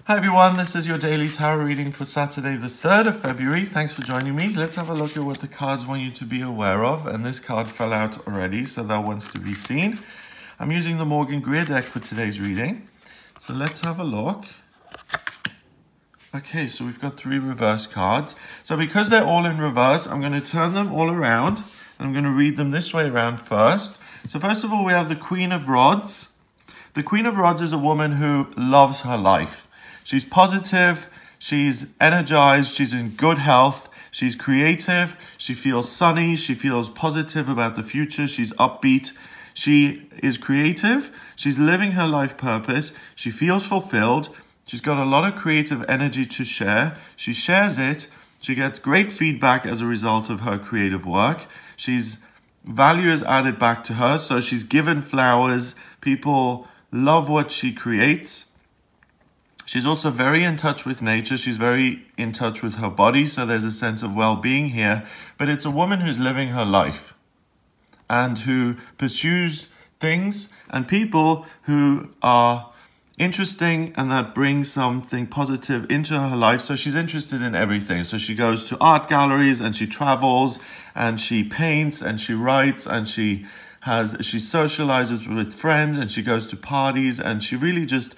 Hi everyone, this is your daily tarot reading for Saturday the 3rd of February. Thanks for joining me. Let's have a look at what the cards want you to be aware of. And this card fell out already, so that wants to be seen. I'm using the Morgan Greer deck for today's reading. So let's have a look. Okay, so we've got 3 reverse cards. So because they're all in reverse, I'm going to turn them all around. I'm going to read them this way around first. So first of all, we have the Queen of Rods. The Queen of Rods is a woman who loves her life. She's positive, she's energized, she's in good health, she's creative, she feels sunny, she feels positive about the future, she's upbeat, she is creative, she's living her life purpose, she feels fulfilled, she's got a lot of creative energy to share, she shares it, she gets great feedback as a result of her creative work, value is added back to her, so she's given flowers, people love what she creates. She's also very in touch with nature. She's very in touch with her body. So there's a sense of well-being here. But it's a woman who's living her life and who pursues things and people who are interesting and that bring something positive into her life. So she's interested in everything. So she goes to art galleries and she travels and she paints and she writes and she socializes with friends and she goes to parties and she really just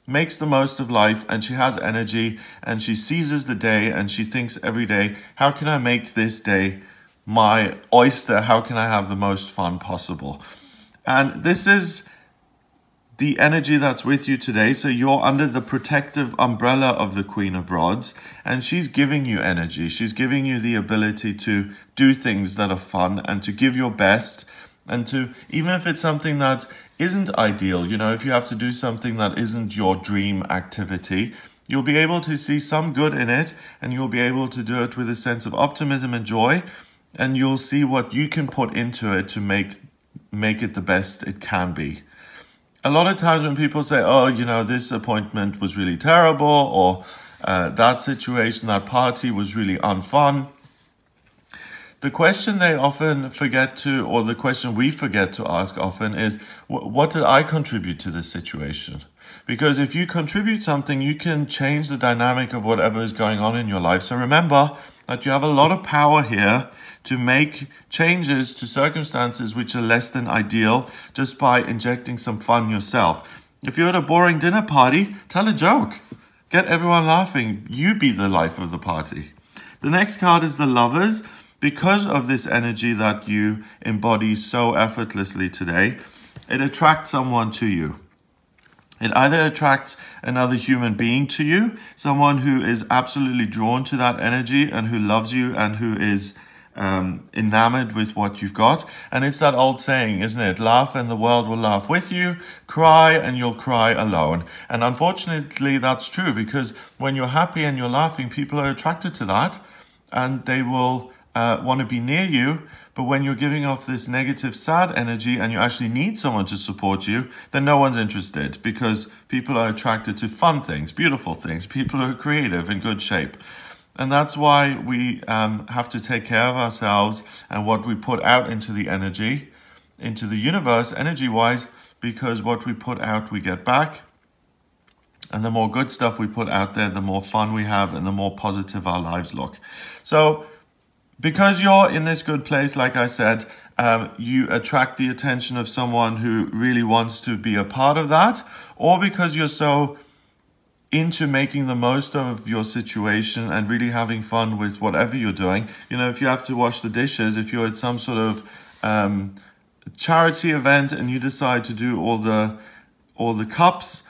makes the most of life, and she has energy, and she seizes the day, and she thinks every day, how can I make this day my oyster? How can I have the most fun possible? And this is the energy that's with you today. So you're under the protective umbrella of the Queen of Rods, and she's giving you energy. She's giving you the ability to do things that are fun and to give your best, and to, even if it's something that isn't ideal, you know, if you have to do something that isn't your dream activity, you'll be able to see some good in it, and you'll be able to do it with a sense of optimism and joy, and you'll see what you can put into it to make it the best it can be. A lot of times when people say, oh, you know, this appointment was really terrible, or that situation, that party was really unfun, the question they often forget to, or the question we forget to ask often is, what did I contribute to this situation? Because if you contribute something, you can change the dynamic of whatever is going on in your life. So remember that you have a lot of power here to make changes to circumstances which are less than ideal just by injecting some fun yourself. If you're at a boring dinner party, tell a joke. Get everyone laughing. You be the life of the party. The next card is the Lovers. Because of this energy that you embody so effortlessly today, it attracts someone to you. It either attracts another human being to you, someone who is absolutely drawn to that energy and who loves you and who is enamored with what you've got. And it's that old saying, isn't it? Laugh and the world will laugh with you. Cry and you'll cry alone. And unfortunately, that's true, because when you're happy and you're laughing, people are attracted to that and they will want to be near you. But when you're giving off this negative, sad energy and you actually need someone to support you, then no one's interested, because people are attracted to fun things, beautiful things, people who are creative, in good shape. And that's why we have to take care of ourselves and what we put out into the energy, into the universe, energy-wise, because what we put out, we get back. And the more good stuff we put out there, the more fun we have and the more positive our lives look. So because you're in this good place, like I said, you attract the attention of someone who really wants to be a part of that, or because you're so into making the most of your situation and really having fun with whatever you're doing. You know, if you have to wash the dishes, if you're at some sort of charity event and you decide to do all the cups,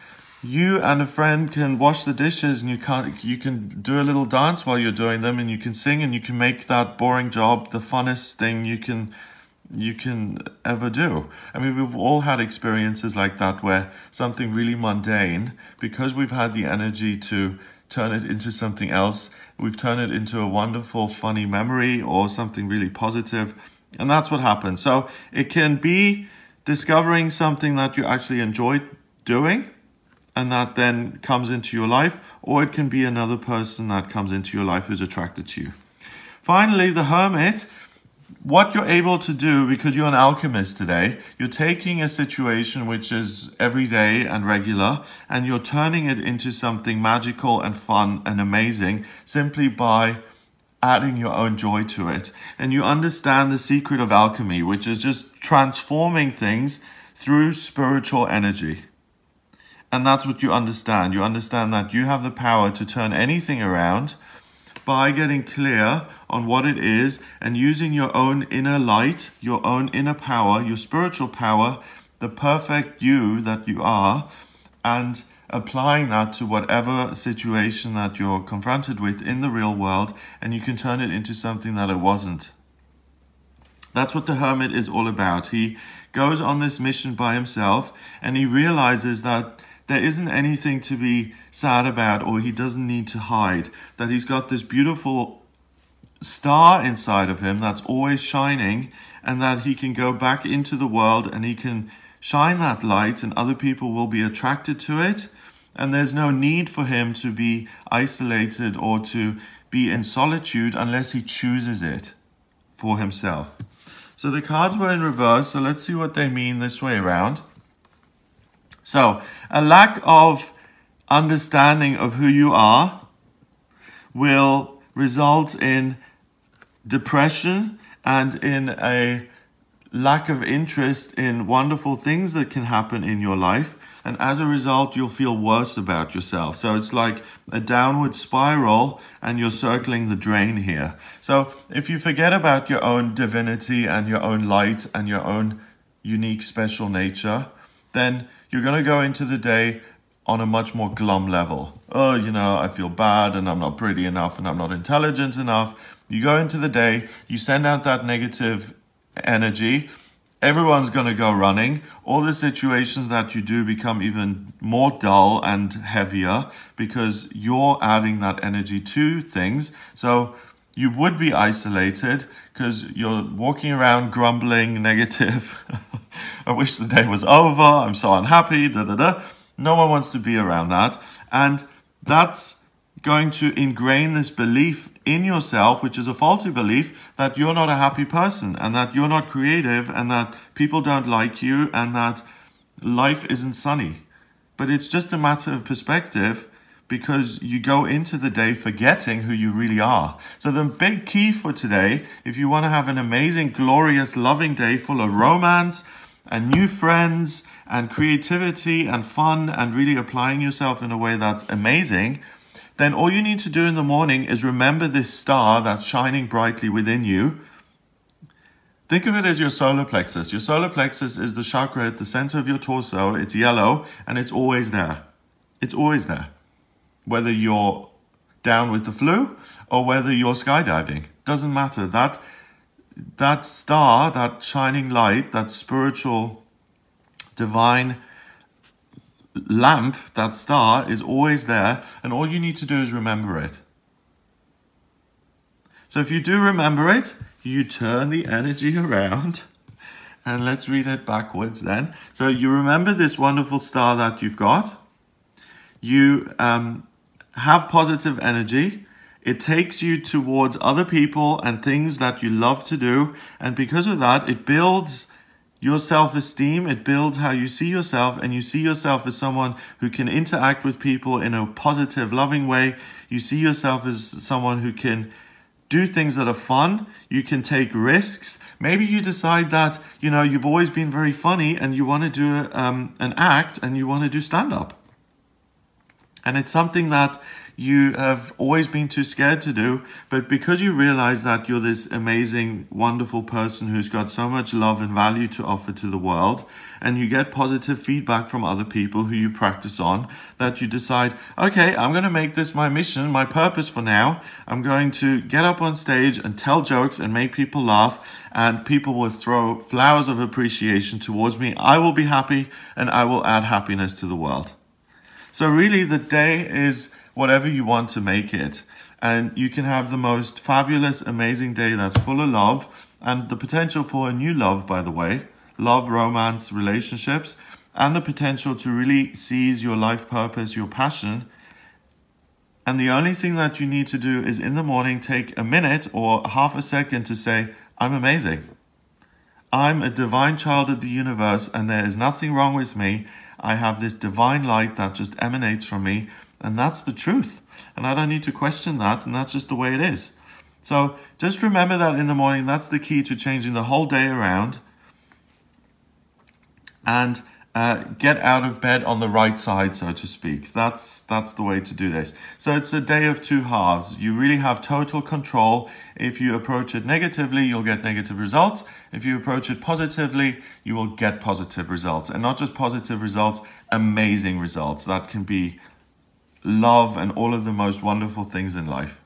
you and a friend can wash the dishes, and you can do a little dance while you're doing them, and you can sing, and you can make that boring job the funnest thing you can ever do. I mean, we've all had experiences like that where something really mundane, because we've had the energy to turn it into something else, we've turned it into a wonderful, funny memory or something really positive, and that's what happens. So it can be discovering something that you actually enjoy doing, and that then comes into your life, or it can be another person that comes into your life who's attracted to you. Finally, the Hermit. what you're able to do, because you're an alchemist today, you're taking a situation which is everyday and regular, and you're turning it into something magical and fun and amazing simply by adding your own joy to it. And you understand the secret of alchemy, which is just transforming things through spiritual energy. And that's what you understand. You understand that you have the power to turn anything around by getting clear on what it is and using your own inner light, your own inner power, your spiritual power, the perfect you that you are, and applying that to whatever situation that you're confronted with in the real world, and you can turn it into something that it wasn't. That's what the hermit is all about. He goes on this mission by himself, and he realizes that there isn't anything to be sad about, or he doesn't need to hide. That he's got this beautiful star inside of him that's always shining, and that he can go back into the world and he can shine that light, and other people will be attracted to it. And there's no need for him to be isolated or to be in solitude unless he chooses it for himself. So the cards were in reverse, so let's see what they mean this way around. So, a lack of understanding of who you are will result in depression and in a lack of interest in wonderful things that can happen in your life. And as a result, you'll feel worse about yourself. So it's like a downward spiral, and you're circling the drain here. So if you forget about your own divinity and your own light and your own unique special nature, then you're going to go into the day on a much more glum level. Oh, you know, I feel bad and I'm not pretty enough and I'm not intelligent enough. You go into the day, you send out that negative energy. Everyone's going to go running. All the situations that you do become even more dull and heavier because you're adding that energy to things. So you would be isolated because you're walking around grumbling, negative. I wish the day was over. I'm so unhappy. Da, da, da. No one wants to be around that. And that's going to ingrain this belief in yourself, which is a faulty belief, that you're not a happy person and that you're not creative and that people don't like you and that life isn't sunny. But it's just a matter of perspective, because you go into the day forgetting who you really are. So the big key for today, if you want to have an amazing, glorious, loving day full of romance and new friends and creativity and fun and really applying yourself in a way that's amazing, then all you need to do in the morning is remember this star that's shining brightly within you. Think of it as your solar plexus. Your solar plexus is the chakra at the center of your torso. It's yellow and it's always there. It's always there. Whether you're down with the flu or whether you're skydiving, doesn't matter. That star, that shining light, that spiritual, divine lamp, that star is always there, and all you need to do is remember it. So if you do remember it, you turn the energy around, and let's read it backwards then. So you remember this wonderful star that you've got. You have positive energy. It takes you towards other people and things that you love to do. And because of that, it builds your self-esteem. It builds how you see yourself. And you see yourself as someone who can interact with people in a positive, loving way. You see yourself as someone who can do things that are fun. You can take risks. Maybe you decide that, you know, you've always been very funny and you want to do an act and you want to do stand-up. And it's something that you have always been too scared to do, but because you realize that you're this amazing, wonderful person who's got so much love and value to offer to the world, and you get positive feedback from other people who you practice on, that you decide, okay, I'm going to make this my mission, my purpose for now. I'm going to get up on stage and tell jokes and make people laugh, and people will throw flowers of appreciation towards me. I will be happy, and I will add happiness to the world. So really, the day is whatever you want to make it. And you can have the most fabulous, amazing day that's full of love and the potential for a new love, by the way. Love, romance, relationships, and the potential to really seize your life purpose, your passion. And the only thing that you need to do is in the morning, take a minute or half a second to say, I'm amazing. I'm a divine child of the universe, and there is nothing wrong with me. I have this divine light that just emanates from me, and that's the truth. And I don't need to question that, and that's just the way it is. So just remember that in the morning. That's the key to changing the whole day around. And get out of bed on the right side, so to speak. That's the way to do this. So it's a day of two halves. You really have total control. If you approach it negatively, you'll get negative results. If you approach it positively, you will get positive results. And not just positive results, amazing results. That can be love and all of the most wonderful things in life.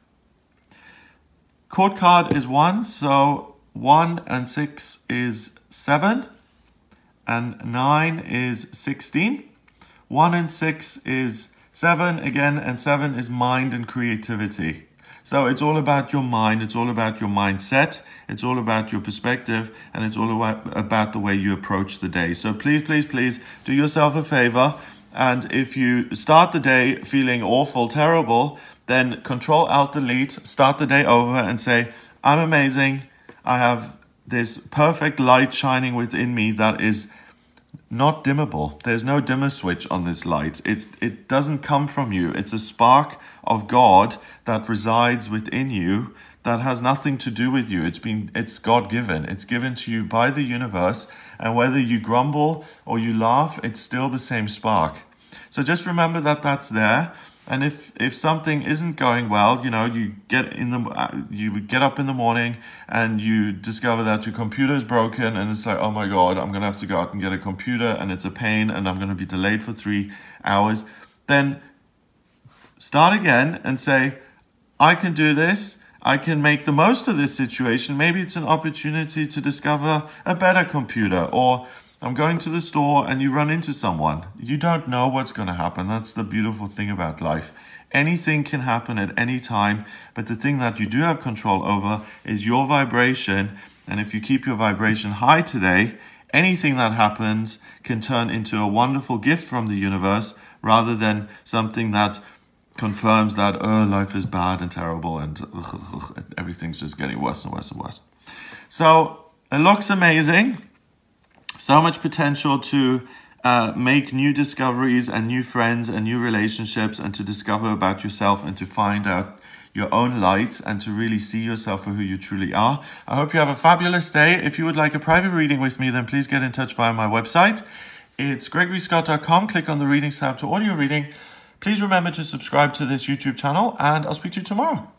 Court card is 1, so 1 and 6 is 7. And 9 is 16. 1 and 6 is 7 again, and 7 is mind and creativity. So it's all about your mind, it's all about your mindset, it's all about your perspective, and it's all about the way you approach the day. So please, please, please do yourself a favor. And if you start the day feeling awful, terrible, then Control-Alt-Delete, start the day over and say, I'm amazing. I have this perfect light shining within me that is not dimmable. There's no dimmer switch on this light. It doesn't come from you. It's a spark of God that resides within you that has nothing to do with you. It's God-given. It's given to you by the universe. And whether you grumble or you laugh, it's still the same spark. So just remember that that's there. And if something isn't going well, you get up in the morning and you discover that your computer is broken, and it's like, oh my God, I'm gonna have to go out and get a computer, and it's a pain, and I'm gonna be delayed for 3 hours. Then start again and say, I can do this. I can make the most of this situation. Maybe it's an opportunity to discover a better computer, or I'm going to the store and you run into someone. You don't know what's going to happen. That's the beautiful thing about life. Anything can happen at any time, but the thing that you do have control over is your vibration. And if you keep your vibration high today, anything that happens can turn into a wonderful gift from the universe, rather than something that confirms that, oh, life is bad and terrible and everything's just getting worse and worse and worse. So it looks amazing. So much potential to make new discoveries and new friends and new relationships, and to discover about yourself and to find out your own light and to really see yourself for who you truly are. I hope you have a fabulous day. If you would like a private reading with me, then please get in touch via my website. It's gregoryscott.com. Click on the Readings tab to audio reading. Please remember to subscribe to this YouTube channel, and I'll speak to you tomorrow.